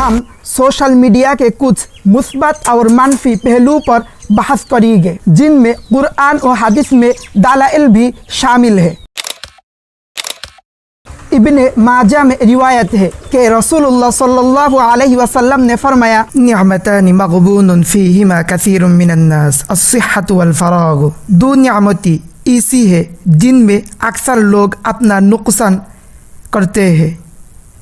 हम social media के कुछ मुस्बत और मनफी पहलू पर बहस करेंगे, जिनमें कुरान और हदीस में दलाइल भी शामिल है। इब्ने माजा में रिवायत है कि रसूलुल्लाह सल्लल्लाहु अलैहि वसल्लम ने फरमाया, निअमतानि मग़बूनुन फ़ीहिमा कसीरुम मिनन नास अस्सिह्हतु वल फ़राग़। दो नियामतें ऐसी है जिनमें अक्सर लोग अपना नुकसान करते हैं,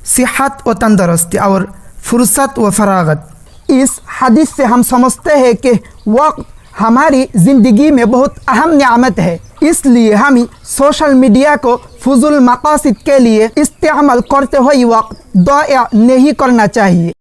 सेहत व तंदुरुस्ती और फुर्सत व फरागत। इस हदीस से हम समझते हैं कि वक्त हमारी ज़िंदगी में बहुत अहम नियामत है, इसलिए हमें सोशल मीडिया को फुजुल मकासिद के लिए इस्तेमाल करते हुए वक्त ज़ाया नहीं करना चाहिए।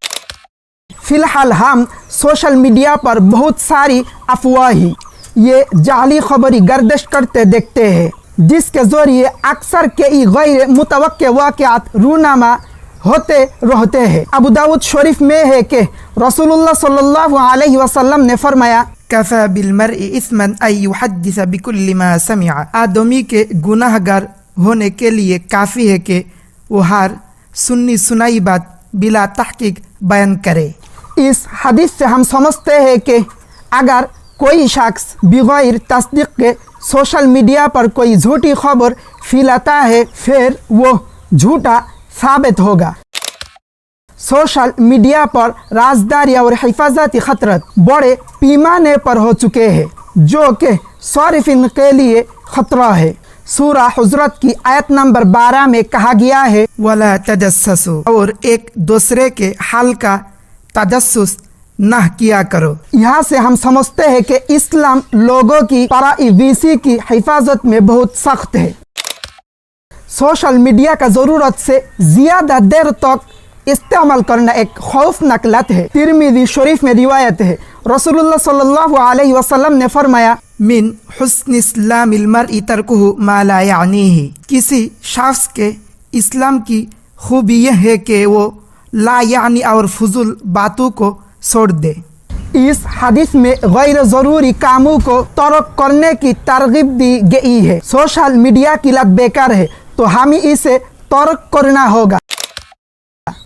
फ़िलहाल हम सोशल मीडिया पर बहुत सारी अफवाही, ये जाली खबरी गर्दिश करते देखते हैं, जिसके ज़रिए अक्सर कई गैर मुतवक्के वाक़यात रूनामा होते रहते हैं। अबू दाऊद शरीफ में है कि रसूलुल्लाह सल्लल्लाहु अलैहि वसल्लम ने फरमाया, कफ़ा बिल मर्इ इस्मन अन युहद्दिस बिकुल्लि मा समिअ। आदमी के गुनाहगार होने के लिए काफ़ी है कि वो हर सुन्नी सुनाई बात बिला तहकीक बयान करे। इस हदीस से हम समझते हैं कि अगर कोई शख्स बगैर तस्दीक के सोशल मीडिया पर कोई झूठी खबर फैलाता है, फिर वो झूठा साबित होगा। सोशल मीडिया पर राजदारी और हिफाजती खतरत बड़े पैमाने पर हो चुके हैं, जो कि सारिफिन के लिए खतरा है। सूरा हुजरत की आयत नंबर 12 में कहा गया है, वला तजस्ससु, और एक दूसरे के हाल का तजस्सुस न किया करो। यहाँ से हम समझते हैं कि इस्लाम लोगों की प्राइवेसी की हिफाजत में बहुत सख्त है। सोशल मीडिया का ज़रूरत से ज़्यादा देर तक इस्तेमाल करना एक खौफनाक लत है। तिरमिज़ी शरीफ में रिवायत है, रसूलुल्लाह सल्लल्लाहु अलैहि वसल्लम ने फरमाया, मिन हुस्न इस्लामिल मर्इ तर्कुहु मा ला यानीही। किसी शख्स के इस्लाम की खूबी यह है कि वो ला यानी और फुजुल बातों को छोड़ दे। इस हदीस में गैर ज़रूरी कामों को तर्क करने की तरगीब दी गई है। सोशल मीडिया की लत बेकार है, तो हमें इसे तर्क करना होगा।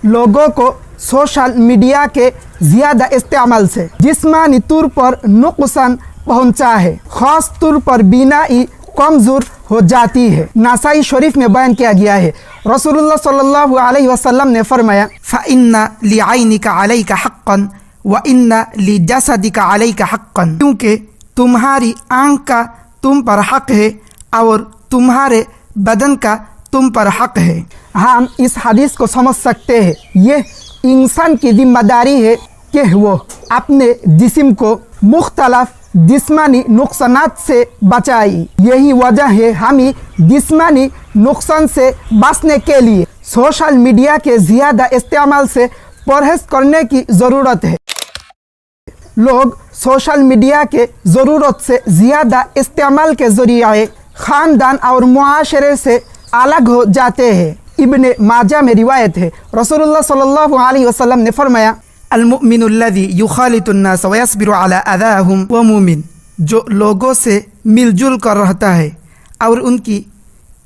लोगों को सोशल मीडिया के ज़्यादा इस्तेमाल से जिस्मानी तौर पर नुकसान पहुंचा है, ख़ास तौर पर बीनाई कमज़ोर हो जाती है। नसाई शरीफ में बयान किया गया है, रसूलुल्लाह सल्लल्लाहु अलैहि वसल्लम ने फरमाया, फ़इन्ना लिअयनिका अलैका हक़्क़न व इन्ना लिजसदिका अलैका हक़्क़न। क्योंकि तुम्हारी आँख का तुम पर हक़ है और तुम्हारे बदन का तुम पर हक़ है। हम इस हदीस को समझ सकते हैं, ये इंसान की जिम्मेदारी है कि वो अपने जिस्म को मुख्तलिफ जिस्मानी नुकसानात से बचाए। यही वजह है हमें जिस्मानी नुकसान से बचने के लिए सोशल मीडिया के ज़्यादा इस्तेमाल से परहेज़ करने की ज़रूरत है। लोग सोशल मीडिया के ज़रूरत से ज़्यादा इस्तेमाल के ज़रिए ख़ानदान और मुआशरे से अलग हो जाते हैं। इब्ने माजा में रिवायत है, रसूलुल्लाह सल्लल्लाहु अलैहि वसल्लम ने फरमाया, अल-मुमिनुल्लज़ी युखालितुन्नास व यस्बिरु अला अज़ाहुम व मुमिन, जो लोगों से मिलजुल कर रहता है और उनकी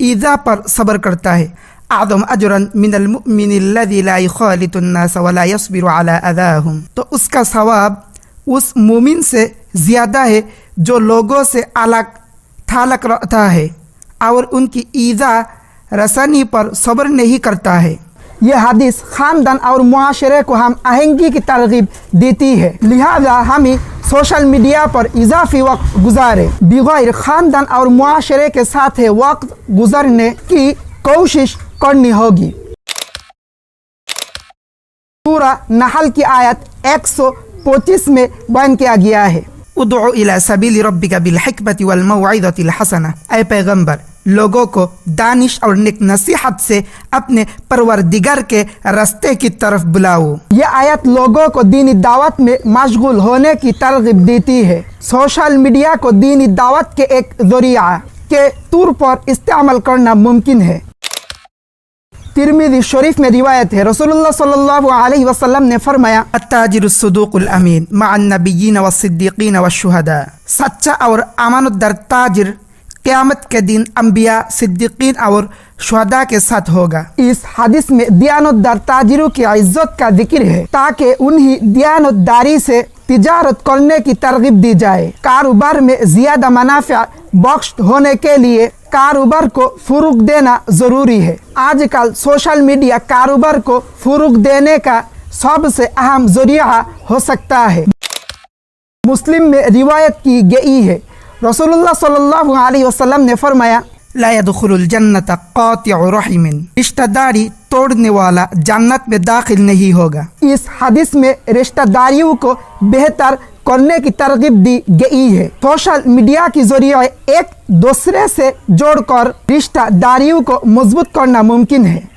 ईज़ा पर सब्र करता है, आदम अजरन मिनल मुमिनिल्लज़ी ला युखालितुन्नास व ला यस्बिरु अला अज़ाहुम। तो उसका सवाब उस मुमिन से ज़्यादा है जो लोगों से अलग थलग रहता है और उनकी ईज़ा रसानी पर सब्र नहीं करता है। यह हदीस ख़ानदान और मुआशरे को हम आहंगी की तरगीब देती है, लिहाजा हमें सोशल मीडिया पर इजाफी वक्त गुजारे बगैर ख़ानदान और मुआशरे के साथ वक्त गुजारने की कोशिश करनी होगी। सूरा नहल की आयत 125 में बयान किया गया है, उदउ इला सबील रब्बिका बिल हिकमति वल मौइज़तिल हसना। ऐ पैगंबर, लोगों को दानिश और नेक नसीहत से अपने परवरदिगार के रास्ते की तरफ बुलाओ। ये आयत लोगों को दीनी दावत में मशगूल होने की तरगीब देती है। सोशल मीडिया को दीनी दावत के एक ज़रिया के तौर पर इस्तेमाल करना मुमकिन है। तिरमिज़ी शरीफ में रिवायत है, रसूलुल्लाह सल्लल्लाहु अलैहि वसल्लम ने फरमाया, अत्ताजिरुस सदूकुल अमीन मअन नबिय्यीन वस्सिद्दीक़ीन वश्शुहदा। सच्चा और अमानतदार ताजिर क़यामत के दिन अंबिया, सिद्दीकीन और शुहदा के साथ होगा। इस हदीस में दियानतदार ताजिरों की इज्जत का जिक्र है ताकि उन्हें दियानतदारी से तिजारत करने की तरगीब दी जाए। कारोबार में ज्यादा मुनाफा बख्श होने के लिए कारोबार को फरोग देना जरूरी है। आजकल सोशल मीडिया कारोबार को फरोग देने का सबसे अहम जरिया हो सकता है। मुस्लिम में रिवायत की गई है, रसूलुल्लाह सल्लल्लाहु अलैहि वसल्लम ने फरमाया, ला यदखुलुल जन्नत कातिउ रहिमिन, रिश्तेदारी तोड़ने वाला जन्नत में दाखिल नहीं होगा। इस हदीस में रिश्तेदारियों को बेहतर करने की तरगीब दी गई है। सोशल मीडिया के जरिए एक दूसरे से जोड़कर रिश्तेदारियों को मजबूत करना मुमकिन है।